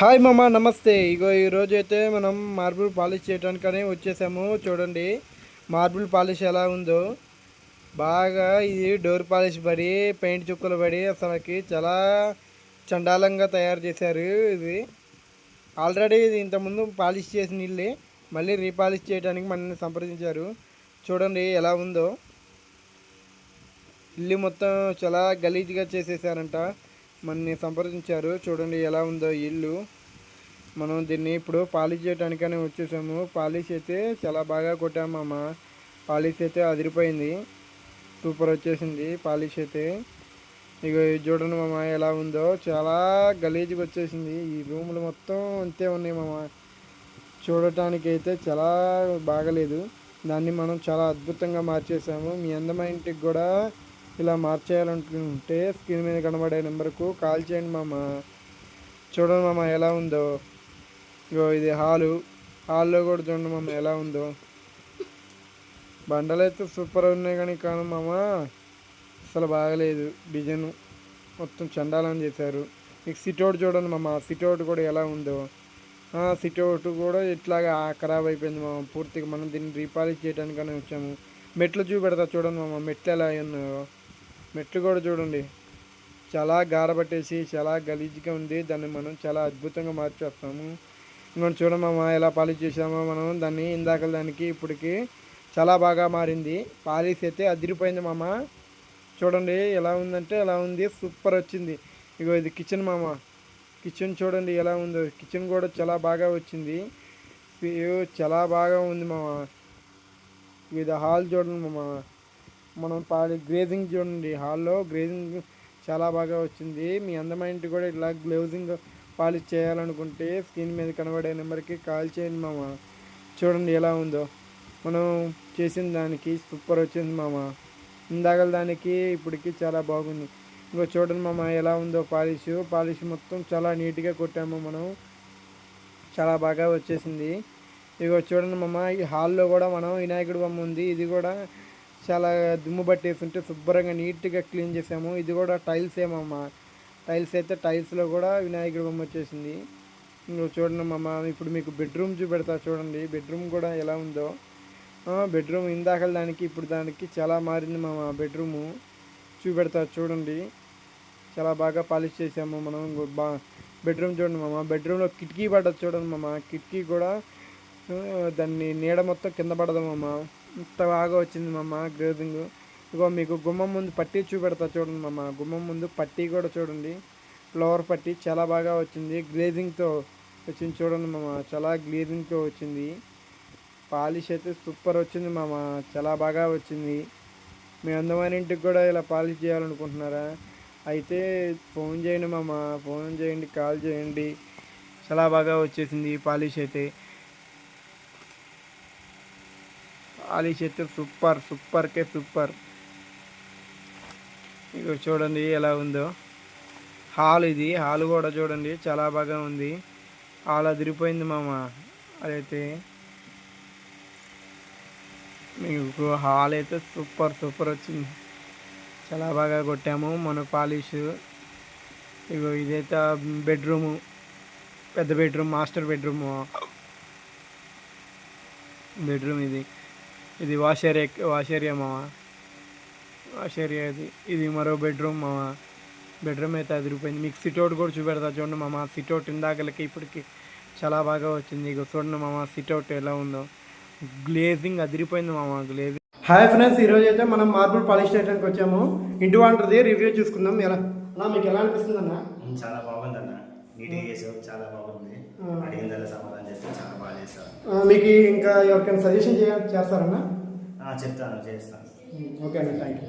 Hi మామ, నమస్తే. ఇగో ఈరోజు అయితే మనం మార్బుల్ పాలిష్ చేయడానికనే వచ్చేసాము. చూడండి మార్బుల్ పాలిష్ ఎలా ఉందో. బాగా ఇది డోర్ పాలిష్ పడి పెయింట్ చుక్కలు పడి అసలుకి చాలా చండాలంగా తయారు చేశారు. ఇది ఆల్రెడీ ఇది ఇంతకుముందు పాలిష్ చేసిన ఇల్లే మళ్ళీ రీపాలిష్ చేయడానికి మనల్ని సంప్రదించారు. చూడండి ఎలా ఉందో. ఇల్లు మొత్తం చాలా గలీజ్గా చేసేసారంట. మనని సంప్రదించారు. చూడండి ఎలా ఉందో ఇల్లు. మనం దీన్ని ఇప్పుడు పాలిష్ చేయడానికనే వచ్చేసాము. పాలిష్ అయితే చాలా బాగా కొట్టామమ్మ. పాలిష్ అయితే అదిరిపోయింది, సూపర్ వచ్చేసింది పాలిష్ అయితే. ఇక చూడండి మామ ఎలా ఉందో. చాలా గలీజ్గా వచ్చేసింది. ఈ రూములు మొత్తం అంతే ఉన్నాయి మామ. చూడటానికి అయితే చాలా బాగలేదు. దాన్ని మనం చాలా అద్భుతంగా మార్చేసాము. మీ అందమైన ఇంటికి కూడా ఇలా మార్చేయాలనుకుంటే స్క్రీన్ మీద కనబడే నెంబర్కు కాల్ చేయండి మామ. చూడండి మామ ఎలా ఉందో. ఇగో ఇది హాల్లో కూడా చూడండి మామ ఎలా ఉందో. బండలు అయితే సూపర్ ఉన్నాయి కానీ మామ అసలు బాగలేదు. డిజైన్ మొత్తం చండాలని చేశారు. మీకు సిట్అవుట్ చూడండి మామ, సిట్అవుట్ కూడా ఎలా ఉందో. సిట్అవుట్ కూడా ఇట్లాగా ఖరాబ్ అయిపోయింది మామ పూర్తిగా. మనం దీన్ని రీపాలిష్ చేయడానికనే వచ్చాము. మెట్లు చూపెడతా చూడండి మామ, మెట్లు ఎలా ఉన్నాయో. మెట్లు కూడా చూడండి చాలా గారబట్టేసి చాలా గలీజ్గా ఉంది. దాన్ని మనం చాలా అద్భుతంగా మార్చేస్తాము. ఇంకొని చూడండి మామ ఎలా పాలిష్ చేసామో మనం దాన్ని. ఇందాక దానికి ఇప్పటికి చాలా బాగా మారింది. పాలిష్ అయితే అదిరిపోయింది మామ. చూడండి ఎలా ఉందంటే ఎలా ఉంది, సూపర్ వచ్చింది. ఇగో ఇది కిచెన్ మామ. కిచెన్ చూడండి ఎలా ఉందో. కిచెన్ కూడా చాలా బాగా వచ్చింది, చాలా బాగా ఉంది మామ. ఇది హాల్ చూడండి మామ. మనం గ్రేజింగ్ చూడండి, హాల్లో గ్రేజింగ్ చాలా బాగా వచ్చింది. మీ అందమైన ఇంటి కూడా ఇట్లా గ్లేజింగ్ పాలిష్ చేయాలనుకుంటే స్క్రీన్ మీద కనబడే నెంబర్కి కాల్ చేయండి మామ. చూడండి ఎలా ఉందో. మనం చేసిన దానికి సూపర్ వచ్చింది మామ. ఇందాక దానికి ఇప్పటికి చాలా బాగుంది. ఇంకో చూడండి మామ ఎలా ఉందో పాలిష్ మొత్తం చాలా నీట్గా కొట్టాము మనం. చాలా బాగా వచ్చేసింది. ఇగో చూడండి మామ ఈ హాల్లో కూడా మనం వినాయకుడి బొమ్మ ఉంది. ఇది కూడా చాలా దుమ్ము పట్టేస్తుంటే శుభ్రంగా నీట్గా క్లీన్ చేసాము. ఇది కూడా టైల్స్ ఏమమ్మ. టైల్స్ అయితే టైల్స్లో కూడా వినాయకుడి బొమ్మ వచ్చేసింది. ఇంకో చూడండి మామ ఇప్పుడు మీకు బెడ్రూమ్ చూపెడతా చూడండి. బెడ్రూమ్ కూడా ఎలా ఉందో. బెడ్రూమ్ ఇందాక దానికి ఇప్పుడు దానికి చాలా మారింది మామ. బెడ్రూము చూపెడతా చూడండి. చాలా బాగా పాలిష్ చేసాము మనం. బెడ్రూమ్ చూడండి మామ. బెడ్రూమ్లో కిటికీ పడ్డది చూడండి మామ. కిటికీ కూడా దాన్ని నీడ మొత్తం కింద పడదు మామ. ఇంత బాగా వచ్చింది మామ గ్రేజింగ్. ఇగో మీకు గుమ్మం ముందు పట్టీ చూపెడతా చూడండి మామ. గుమ్మం ముందు పట్టీ కూడా చూడండి, ఫ్లవర్ పట్టీ చాలా బాగా వచ్చింది. గ్లేజింగ్తో వచ్చింది చూడండి మామ. చాలా గ్లేజింగ్తో వచ్చింది. పాలిష్ అయితే సూపర్ వచ్చింది మామ, చాలా బాగా వచ్చింది. మీ అందమైన ఇంటికి కూడా ఇలా పాలిష్ చేయాలనుకుంటున్నారా అయితే ఫోన్ చేయండి మామ. ఫోన్ చేయండి, కాల్ చేయండి. చాలా బాగా వచ్చేసింది పాలిష్ అయితే. పాలిష్ అయితే సూపర్కే సూపర్. ఇక చూడండి ఎలా ఉందో. ఇది హాల్ కూడా చూడండి చాలా బాగా ఉంది. హాల్ అదిరిపోయింది మామ. అదైతే మీకు హాల్ అయితే సూపర్ వచ్చింది. చాలా బాగా కొట్టాము మన పాలిష్. ఇగో ఇదైతే బెడ్రూము, పెద్ద బెడ్రూమ్, మాస్టర్ బెడ్రూమ్. ఇది వాష్ ఏరియా మామ. వాష్ ఏరియా ఇది మరో బెడ్రూమ్ మామ. బెడ్రూమ్ అయితే అదిరిపోయింది. మీకు సిట్అవుట్ కూడా చూపెడతా చూడండి మామ. సిట్అవుట్ ఇందాకలకి ఇప్పటికి చాలా బాగా వచ్చింది. ఇక చూడండి మామ సిట్అవుట్ ఎలా ఉందో. గ్లేజింగ్ అదిరిపోయింది మామ, గ్లేజింగ్. హాయ్ ఫ్రెండ్స్, ఈరోజు అయితే మనం మార్బుల్ పాలిష్ చేయడానికి వచ్చాము. ఇంటి వాంటది రివ్యూ చూసుకుందాం. ఎలా మీకు ఎలా అనిపిస్తుంది అన్న? చాలా బాగుంది అన్న, నీట్గా చేసావు, చాలా బాగుంది. అడిగిందల్లా సమాధానం చెప్తే చాలా బాగా చేసావు. మీకు ఇంకా ఎవరికైనా సజెషన్ చేస్తారన్నా? చెప్తాను, చేస్తాను. ఓకే అన్న, థ్యాంక్ యూ.